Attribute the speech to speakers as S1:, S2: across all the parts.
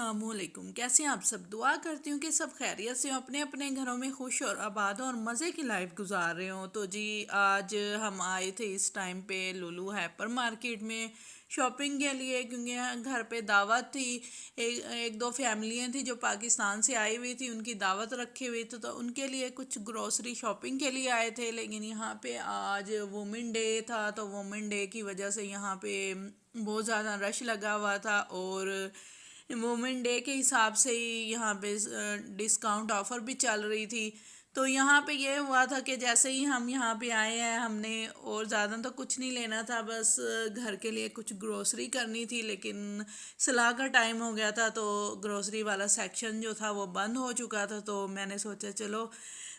S1: अस्सलामुअलैकुम। कैसे हैं आप सब? दुआ करती हूँ कि सब खैरियत से हो, अपने अपने घरों में खुश और आबाद हो और मज़े की लाइफ गुजार रहे हो। तो जी आज हम आए थे इस टाइम पे लुलु हाइपर मार्केट में शॉपिंग के लिए, क्योंकि यहाँ घर पे दावत थी। एक दो फैमिलियाँ थी जो पाकिस्तान से आई हुई थी, उनकी दावत रखी हुई थी, तो उनके लिए कुछ ग्रोसरी शॉपिंग के लिए आए थे। लेकिन यहाँ पे आज वुमेन डे था, तो वुमेन डे की वजह से यहाँ पे बहुत ज़्यादा रश लगा हुआ था। और वुमेन डे के हिसाब से ही यहाँ पे डिस्काउंट ऑफ़र भी चल रही थी। तो यहाँ पे ये हुआ था कि जैसे ही हम यहाँ पे आए हैं, हमने और ज़्यादा तो कुछ नहीं लेना था, बस घर के लिए कुछ ग्रोसरी करनी थी। लेकिन सलाह का टाइम हो गया था, तो ग्रोसरी वाला सेक्शन जो था वो बंद हो चुका था। तो मैंने सोचा चलो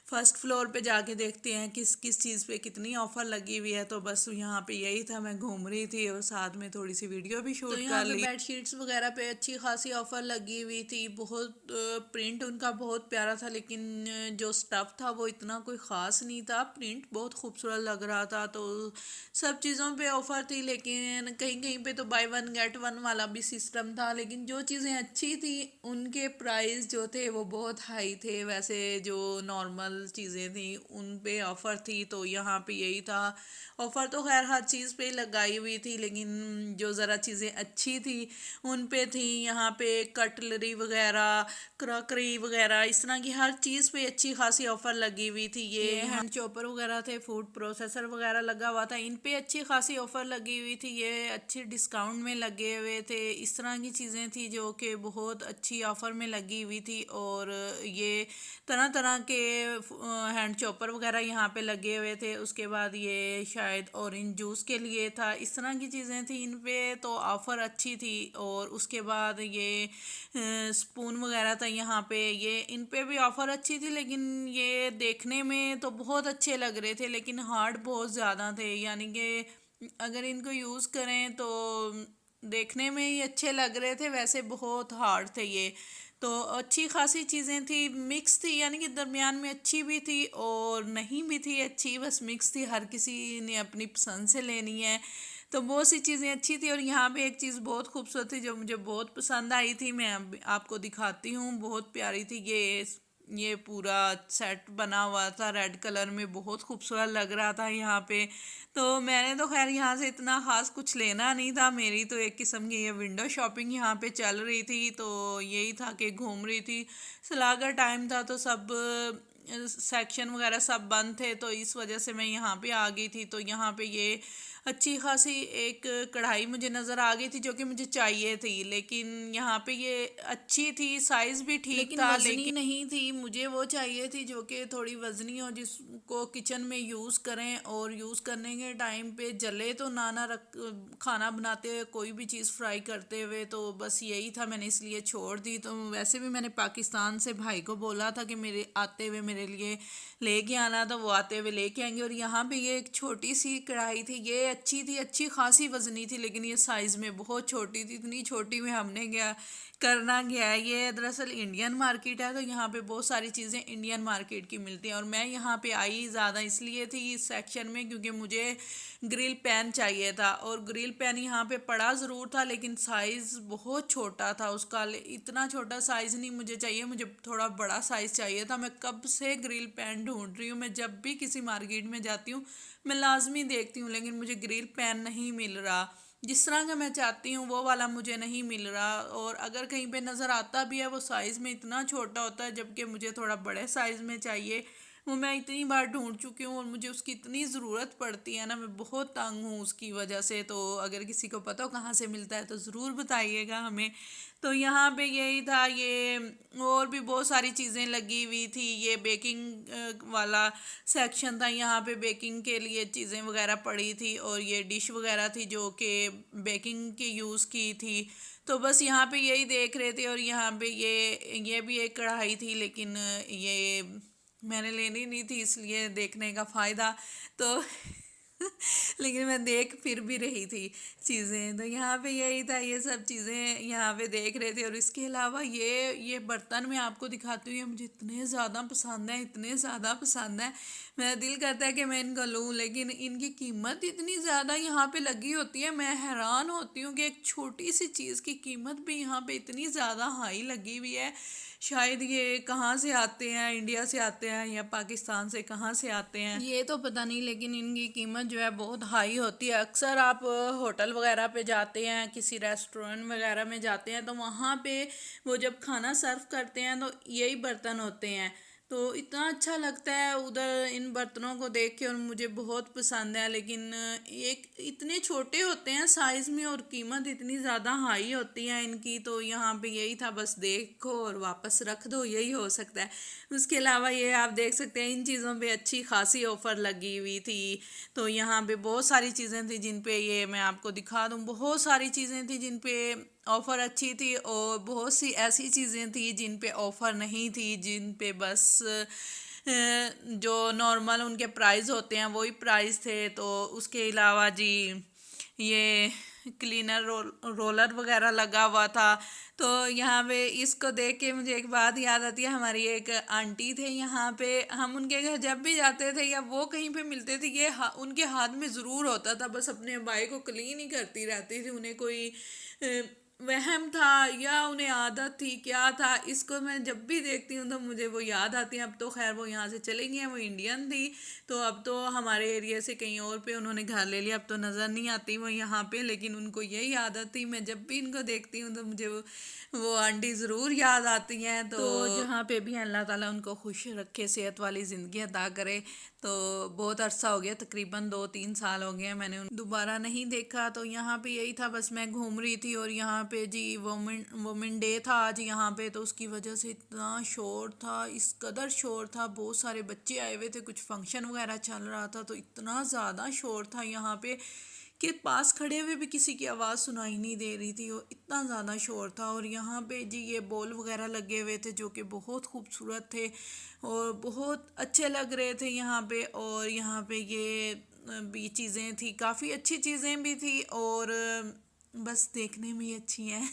S1: फर्स्ट फ्लोर पे जाके देखते हैं किस किस चीज़ पे कितनी ऑफ़र लगी हुई है। तो बस यहाँ पे यही था, मैं घूम रही थी और साथ में थोड़ी सी वीडियो भी शूट यहाँ कर पे ली। बेड शीट्स वगैरह पे अच्छी खासी ऑफ़र लगी हुई थी। बहुत प्रिंट उनका बहुत प्यारा था, लेकिन जो स्टफ़ था वो इतना कोई ख़ास नहीं था। प्रिंट बहुत खूबसूरत लग रहा था, तो सब चीज़ों पे ऑफ़र थी। लेकिन कहीं कहीं पे तो बाय वन गेट वन वाला भी सिस्टम था। लेकिन जो चीज़ें अच्छी थी उनके प्राइस जो थे वो बहुत हाई थे। वैसे जो नॉर्मल चीज़ें थी उन पे ऑफ़र थी, तो यहाँ पे यही था। ऑफ़र तो खैर हर चीज़ पे लगाई हुई थी, लेकिन जो ज़रा चीज़ें अच्छी थी उन पे थी। यहाँ पे कटलरी वगैरह, क्रॉकरी वगैरह, इस तरह की हर चीज़ पे अच्छी खासी ऑफ़र लगी हुई थी। ये हैंड चॉपर वगैरह थे, फूड प्रोसेसर वगैरह लगा हुआ था, इन पे अच्छी खासी ऑफ़र लगी हुई थी। ये अच्छे डिस्काउंट में लगे हुए थे। इस तरह की चीज़ें थी जो कि बहुत अच्छी ऑफ़र में लगी हुई थी। और ये तरह तरह के हैंड चॉपर वगैरह यहाँ पे लगे हुए थे। उसके बाद ये शायद ऑरेंज जूस के लिए था। इस तरह की चीज़ें थी इन पे, तो ऑफ़र अच्छी थी। और उसके बाद ये स्पून वगैरह था यहाँ पे, ये इन पे भी ऑफ़र अच्छी थी। लेकिन ये देखने में तो बहुत अच्छे लग रहे थे, लेकिन हार्ड बहुत ज़्यादा थे। यानी कि अगर इनको यूज़ करें तो देखने में ही अच्छे लग रहे थे, वैसे बहुत हार्ड थे ये। तो अच्छी खासी चीज़ें थी, मिक्स थी, यानी कि दरमियान में अच्छी भी थी और नहीं भी थी अच्छी, बस मिक्स थी। हर किसी ने अपनी पसंद से लेनी है, तो बहुत सी चीज़ें अच्छी थी। और यहाँ पे एक चीज़ बहुत खूबसूरत थी जो मुझे बहुत पसंद आई थी, मैं आपको दिखाती हूँ। बहुत प्यारी थी। ये पूरा सेट बना हुआ था रेड कलर में, बहुत खूबसूरत लग रहा था यहाँ पे। तो मैंने तो खैर यहाँ से इतना ख़ास कुछ लेना नहीं था, मेरी तो एक किस्म की ये विंडो शॉपिंग यहाँ पे चल रही थी। तो यही था कि घूम रही थी, सलाह का टाइम था, तो सब सेक्शन वगैरह सब बंद थे, तो इस वजह से मैं यहाँ पे आ गई थी। तो यहाँ पे ये अच्छी खासी एक कढ़ाई मुझे नज़र आ गई थी जो कि मुझे चाहिए थी। लेकिन यहाँ पे ये अच्छी थी, साइज़ भी ठीक लेकिन था, वज़नी लेकिन नहीं थी। मुझे वो चाहिए थी जो कि थोड़ी वज़नी हो, जिसको किचन में यूज़ करें और यूज़ करने के टाइम पे जले तो ना रख, खाना बनाते हुए कोई भी चीज़ फ्राई करते हुए। तो बस यही था, मैंने इसलिए छोड़ दी। तो वैसे भी मैंने पाकिस्तान से भाई को बोला था कि मेरे आते हुए मेरे लिए लेके आना, तो वो आते हुए लेके आएंगे। और यहाँ पे ये एक छोटी सी कढ़ाई थी, ये अच्छी थी, अच्छी खासी वज़नी थी, लेकिन ये साइज़ में बहुत छोटी थी। इतनी छोटी में हमने क्या करना गया है। ये दरअसल इंडियन मार्केट है, तो यहाँ पे बहुत सारी चीज़ें इंडियन मार्केट की मिलती हैं। और मैं यहाँ पे आई ज़्यादा इसलिए थी इस सेक्शन में क्योंकि मुझे ग्रिल पैन चाहिए था। और ग्रिल पैन यहाँ पे पड़ा ज़रूर था, लेकिन साइज़ बहुत छोटा था उसका। इतना छोटा साइज़ नहीं मुझे चाहिए, मुझे थोड़ा बड़ा साइज़ चाहिए था। मैं कब से ग्रिल पैन ढूंढ रही हूँ, मैं जब भी किसी मार्केट में जाती हूँ मैं लाजमी देखती हूँ, लेकिन मुझे ग्रिल पैन नहीं मिल रहा। जिस तरह का मैं चाहती हूँ वो वाला मुझे नहीं मिल रहा। और अगर कहीं पे नज़र आता भी है वो साइज़ में इतना छोटा होता है, जबकि मुझे थोड़ा बड़े साइज़ में चाहिए। वो मैं इतनी बार ढूंढ चुकी हूँ और मुझे उसकी इतनी ज़रूरत पड़ती है ना, मैं बहुत तंग हूँ उसकी वजह से। तो अगर किसी को पता हो कहाँ से मिलता है तो ज़रूर बताइएगा हमें। तो यहाँ पे यही था। ये और भी बहुत सारी चीज़ें लगी हुई थी। ये बेकिंग वाला सेक्शन था, यहाँ पे बेकिंग के लिए चीज़ें वगैरह पड़ी थी। और ये डिश वगैरह थी जो कि बेकिंग की यूज़ की थी। तो बस यहाँ पे यही देख रहे थे। और यहाँ पे ये भी एक कढ़ाई थी, लेकिन ये मैंने लेनी नहीं थी, इसलिए देखने का फ़ायदा। तो लेकिन मैं देख फिर भी रही थी चीज़ें। तो यहाँ पे यही था, ये सब चीज़ें यहाँ पे देख रहे थे। और इसके अलावा ये बर्तन मैं आपको दिखाती हूँ, ये मुझे इतने ज़्यादा पसंद है, इतने ज़्यादा पसंद है। मेरा दिल करता है कि मैं इनको लूँ, लेकिन इनकी कीमत इतनी ज़्यादा यहाँ पे लगी होती है। मैं हैरान होती हूँ कि एक छोटी सी चीज़ की कीमत भी यहाँ पे इतनी ज़्यादा हाई लगी हुई है। शायद ये कहाँ से आते हैं, इंडिया से आते हैं या पाकिस्तान से, कहाँ से आते हैं ये तो पता नहीं, लेकिन इनकी कीमत जो है बहुत हाई होती है। अक्सर आप होटल वगैरह पे जाते हैं, किसी रेस्टोरेंट वगैरह में जाते हैं, तो वहाँ पे वो जब खाना सर्व करते हैं तो यही बर्तन होते हैं। तो इतना अच्छा लगता है उधर इन बर्तनों को देख के, और मुझे बहुत पसंद है। लेकिन एक इतने छोटे होते हैं साइज़ में और कीमत इतनी ज़्यादा हाई होती है इनकी। तो यहाँ पे यही था, बस देखो और वापस रख दो, यही हो सकता है। उसके अलावा ये आप देख सकते हैं इन चीज़ों पे अच्छी खासी ऑफ़र लगी हुई थी। तो यहाँ पे बहुत सारी चीज़ें थी जिन पे, ये मैं आपको दिखा दूँ, बहुत सारी चीज़ें थी जिन पे ऑफ़र अच्छी थी, और बहुत सी ऐसी चीज़ें थी जिन पे ऑफ़र नहीं थी, जिन पे बस जो नॉर्मल उनके प्राइस होते हैं वही प्राइस थे। तो उसके अलावा जी ये क्लीनर रोलर वगैरह लगा हुआ था। तो यहाँ पे इसको देख के मुझे एक बात याद आती है, हमारी एक आंटी थे यहाँ पे, हम उनके घर जब भी जाते थे या वो कहीं पे मिलते थे, उनके हाथ में ज़रूर होता था, बस अपने बाई को क्लीन ही करती रहती थी। उन्हें कोई वहम था या उन्हें आदत थी, क्या था, इसको मैं जब भी देखती हूँ तो मुझे वो याद आती है। अब तो खैर वो यहाँ से चली गई हैं, वो इंडियन थी, तो अब तो हमारे एरिया से कहीं और पे उन्होंने घर ले लिया, अब तो नज़र नहीं आती वो यहाँ पे। लेकिन उनको यही आदत थी, मैं जब भी इनको देखती हूँ तो मुझे वो आंटी ज़रूर याद आती हैं। तो जहाँ पे भी हैं, अल्लाह ताला उनको खुश रखे, सेहत वाली ज़िंदगी अता करे। तो बहुत अरसा हो गया, तकरीबन 2-3 साल हो गए हैं, मैंने दोबारा नहीं देखा। तो यहाँ पे यही था, बस मैं घूम रही थी, और यहाँ पे जी वोमेन डे था आज यहाँ पे, तो उसकी वजह से इतना शोर था, इस कदर शोर था, बहुत सारे बच्चे आए हुए थे, कुछ फंक्शन वगैरह चल रहा था, तो इतना ज़्यादा शोर था यहाँ पे कि पास खड़े हुए भी किसी की आवाज़ सुनाई नहीं दे रही थी, और इतना ज़्यादा शोर था। और यहाँ पे जी ये बॉल वगैरह लगे हुए थे जो कि बहुत खूबसूरत थे और बहुत अच्छे लग रहे थे यहाँ पे। और यहाँ पे ये भी चीज़ें थी, काफ़ी अच्छी चीज़ें भी थी, और बस देखने में ही अच्छी हैं।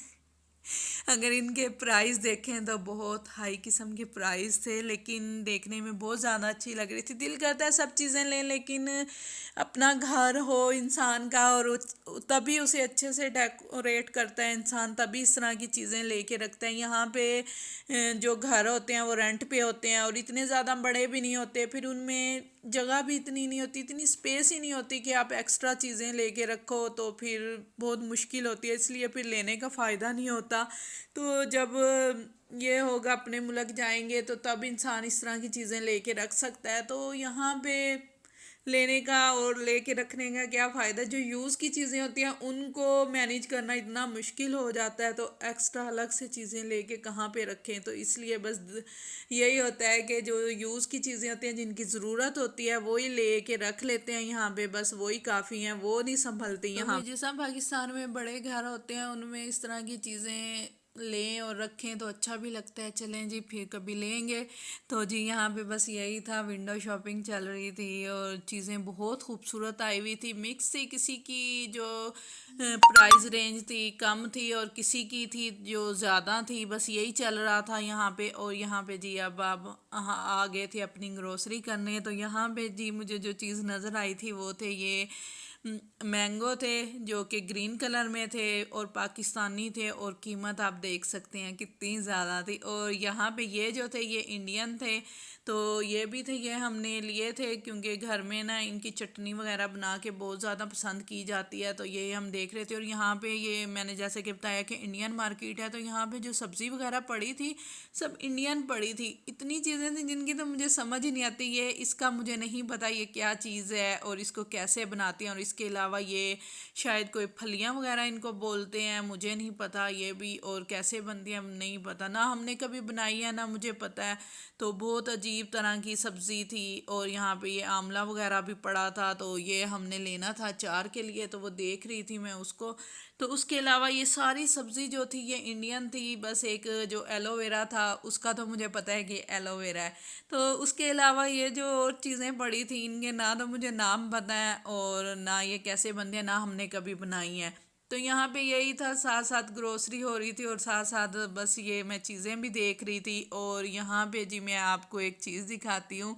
S1: अगर इनके प्राइस देखें तो बहुत हाई किस्म के प्राइस थे, लेकिन देखने में बहुत ज़्यादा अच्छी लग रही थी। दिल करता है सब चीज़ें लें, लेकिन अपना घर हो इंसान का, और तभी उसे अच्छे से डेकोरेट करता है इंसान, तभी इस तरह की चीज़ें लेके रखता है। यहाँ पे जो घर होते हैं वो रेंट पे होते हैं, और इतने ज़्यादा बड़े भी नहीं होते, फिर उनमें जगह भी इतनी नहीं होती, इतनी स्पेस ही नहीं होती कि आप एक्स्ट्रा चीज़ें लेके रखो, तो फिर बहुत मुश्किल होती है, इसलिए फिर लेने का फ़ायदा नहीं होता। तो जब ये होगा, अपने मुल्क जाएंगे तो तब इंसान इस तरह की चीज़ें लेके रख सकता है। तो यहाँ पे लेने का और लेके रखने का क्या फ़ायदा, जो यूज़ की चीज़ें होती हैं उनको मैनेज करना इतना मुश्किल हो जाता है, तो एक्स्ट्रा अलग से चीज़ें लेके कहाँ पे रखें। तो इसलिए बस यही होता है कि जो यूज़ की चीज़ें होती हैं, जिनकी ज़रूरत होती है, वही लेके रख लेते हैं यहाँ पे, बस वही काफ़ी हैं, वो नहीं संभलती यहाँ। तो जिस पाकिस्तान में बड़े घर होते हैं उनमें इस तरह की चीज़ें लें और रखें तो अच्छा भी लगता है। चलें जी, फिर कभी लेंगे। तो जी यहाँ पे बस यही था, विंडो शॉपिंग चल रही थी, और चीज़ें बहुत खूबसूरत आई हुई थी, मिक्स थी, किसी की जो प्राइस रेंज थी कम थी, और किसी की थी जो ज़्यादा थी, बस यही चल रहा था यहाँ पे। और यहाँ पे जी अब आप आ गए थे अपनी ग्रोसरी करने, तो यहाँ पे जी मुझे जो चीज़ नज़र आई थी वो थे ये मैंगो थे, जो कि ग्रीन कलर में थे और पाकिस्तानी थे, और कीमत आप देख सकते हैं कितनी ज़्यादा थी। और यहाँ पे ये जो थे ये इंडियन थे, तो ये भी थे, ये हमने लिए थे क्योंकि घर में ना इनकी चटनी वगैरह बना के बहुत ज़्यादा पसंद की जाती है, तो ये हम देख रहे थे। और यहाँ पे ये मैंने जैसे कि बताया कि इंडियन मार्केट है, तो यहाँ पे जो सब्ज़ी वगैरह पड़ी थी सब इंडियन पड़ी थी। इतनी चीज़ें थी जिनकी तो मुझे समझ ही नहीं आती, ये इसका मुझे नहीं पता ये क्या चीज़ है और इसको कैसे बनाती हैं। और इसके अलावा ये शायद कोई फलियां वगैरह इनको बोलते हैं, मुझे नहीं पता ये भी, और कैसे बनती हैं नहीं पता, ना हमने कभी बनाई है ना मुझे पता है। तो बहुत अजीब अजीब तरह की सब्ज़ी थी, और यहाँ पे ये आंवला वगैरह भी पड़ा था, तो ये हमने लेना था अचार के लिए, तो वो देख रही थी मैं उसको। तो उसके अलावा ये सारी सब्ज़ी जो थी ये इंडियन थी, बस एक जो एलोवेरा था उसका तो मुझे पता है कि एलोवेरा है। तो उसके अलावा ये जो और चीज़ें पड़ी थी इनके ना तो मुझे नाम पता है और ना ये कैसे बनते हैं, ना हमने कभी बनाई हैं। तो यहाँ पे यही था, साथ साथ ग्रोसरी हो रही थी और साथ साथ बस ये मैं चीज़ें भी देख रही थी। और यहाँ पे जी मैं आपको एक चीज़ दिखाती हूँ।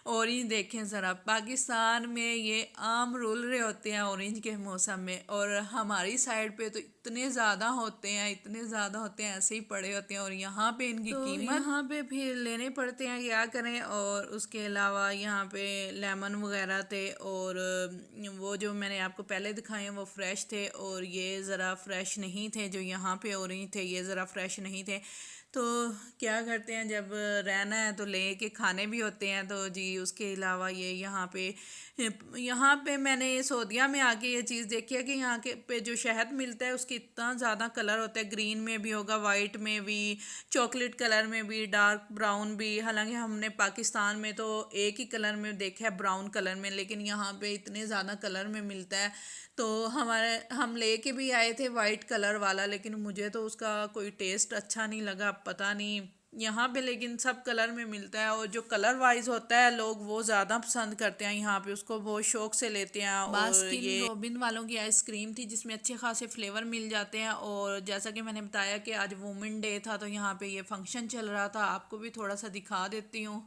S1: ऑरेंज देखें ज़रा, पाकिस्तान में ये आम रुल रहे होते हैं ऑरेंज के मौसम में, और हमारी साइड पे तो इतने ज़्यादा होते हैं, इतने ज़्यादा होते हैं, ऐसे ही पड़े होते हैं, और यहाँ पे इनकी तो कीमत यहाँ पे फिर लेने पड़ते हैं, क्या करें। और उसके अलावा यहाँ पे लेमन वगैरह थे, और वो जो मैंने आपको पहले दिखाए हैं वो फ्रेश थे, और ये ज़रा फ्रेश नहीं थे। जो यहाँ पे ऑरेंज थे ये ज़रा फ्रेश नहीं थे। तो क्या करते हैं, जब रहना है तो ले के खाने भी होते हैं। तो जी उसके अलावा ये यहाँ पे मैंने सऊदीया में आके ये चीज़ देखी है कि यहाँ के पे जो शहद मिलता है उसकी इतना ज़्यादा कलर होता है, ग्रीन में भी होगा, वाइट में भी, चॉकलेट कलर में भी, डार्क ब्राउन भी। हालांकि हमने पाकिस्तान में तो एक ही कलर में देखा है, ब्राउन कलर में, लेकिन यहाँ पे इतने ज़्यादा कलर में मिलता है। तो हम लेके भी आए थे वाइट कलर वाला, लेकिन मुझे तो उसका कोई टेस्ट अच्छा नहीं लगा, पता नहीं यहाँ पे। लेकिन सब कलर में मिलता है, और जो कलर वाइज होता है लोग वो ज़्यादा पसंद करते हैं यहाँ पे, उसको बहुत शौक से लेते हैं। और बास्किन ये रॉबिन वालों की आइसक्रीम थी जिसमें अच्छे खासे फ्लेवर मिल जाते हैं। और जैसा कि मैंने बताया कि आज वुमेन डे था, तो यहाँ पे ये फंक्शन चल रहा था, आपको भी थोड़ा सा दिखा देती हूँ।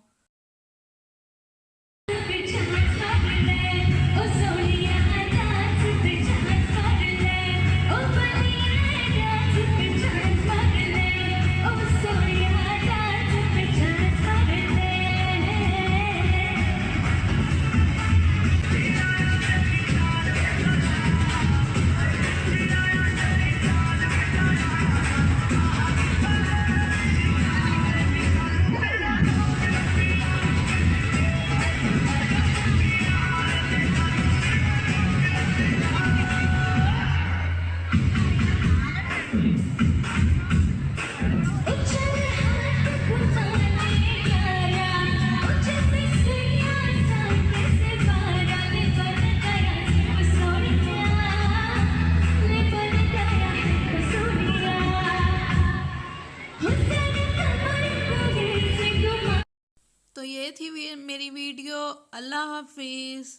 S1: तो ये थी मेरी वीडियो। अल्लाह हाफिज़।